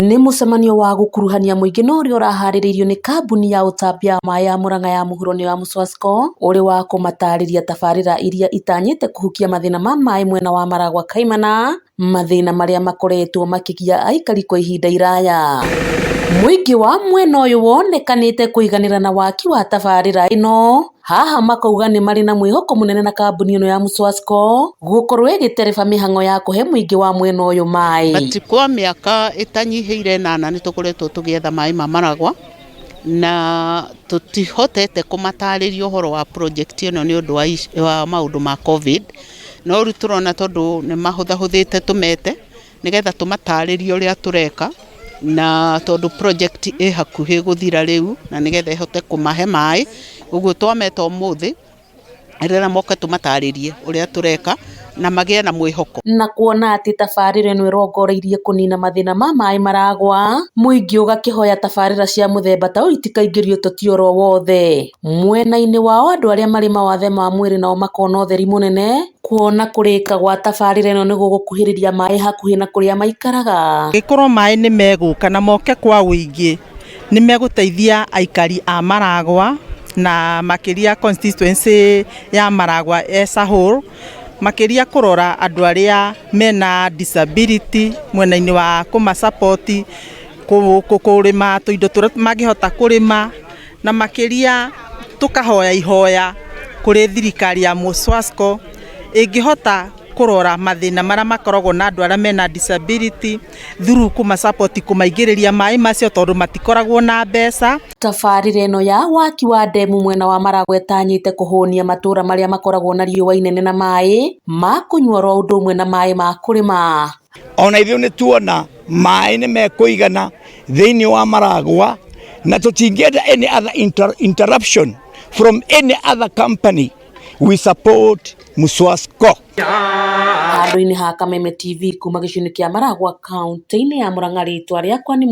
Nĩ mũcemanio wa gũkuruhania mũingĩ na ũrĩa ũraharĩrĩirio nĩ kambuni ya ũtambia maĩ ya Murang'a ya mũhuro nĩ wa Muswasco, ũrĩ wa kũmatarĩria tabarĩra iria itanyĩte kũhukia mathĩna ma maĩ mwena wa Maragwa Kaimana, mathĩna marĩa makoretwo makĩgia aikari kwa ihinda iraya. Mũingĩ wa mwena ũyũ wonekanĩte kũiganĩra na waki wa tabarĩra ĩno, haha makauga nĩ marĩ na mwĩhoko mũnene na kambuni ĩno ya Muswasco gũkorwo ĩgĩtereba mĩhang'o ya kũhe mũingĩ wa mwena ũyũ maĩ. Bati kwa mĩaka ĩtanyihĩire 8 nĩ tũkoretwo tũgĩetha maĩ ma Maragwa na tũtihotete kũmatarĩria ũhoro wa project ĩno nĩ ũndũ wa maũndũ ma COVID, no rĩu tũrona tondũ nĩ mahũthahũthĩte tũmete nĩgetha tũmatarĩrie ũrĩa tũreka, na tondũ project ĩ hakuhĩ gũthira rĩu na nĩgetha ĩhote kũmahe maĩ, ũguo twameta ũmũthĩ rĩrĩa moke tũmatarĩrie ũrĩa tũreka na magĩe na mwĩhoko. Na kuona atĩ tabarĩra ĩno ĩrongoreirie kũnina mathĩna ma maĩ Maragwa, mũingĩ ũgakĩhoya tabarĩra cia mũthemba ta ũyũ itikaingĩrio tũtĩ oro wothe. Mwena-inĩ wao andũ arĩa marĩ mawathe ma mwĩrĩ nao makona ũtheri mũnene kuona kũrĩka gwa tabarĩra ĩno nĩ gũgũkuhĩrĩria maĩ hakuhĩ na kũrĩa maikaraga. Gĩkorwo maĩ nĩ megũka na moke kwa ũingĩ, nĩ megũteithia aikari a Maragwa na makĩria constituency ya Maragwa as a whole, makĩria kũrora andũ arĩa mena disability mwena-inĩ wa kũmasupport kũrĩma tũindo tũrĩa mangĩhota kũrĩma, na makĩria tũkahoya ihoya kũrĩ thirikari ya Muswasco ĩngĩhota kũrora mathĩna marĩa makoragwo na andũ arĩa mena disability through kũmasupport kũmaingĩrĩria maĩ macio tondũ matikoragwo na mbeca. Tabarĩra ĩno ya waki wa ndemu mwena wa Maragwa ĩtanyĩte kũhũnia matũra marĩa makoragwo na riũa inene na maĩ ma kũnyua ro ũndũ ũmwe na maĩ ma kũrĩma. Ona ithuĩ nĩ tuona maĩ nĩ mekũigana thĩinĩ wa Maragwa na tũtingĩenda any other interruption from any other company. We support Muswasco. Handũ-inĩ ha Kameme TV kuma gĩcigo-inĩ kĩa Maragwa, kaunti-inĩ ya Murang'a, rĩtwa rĩakwa nĩ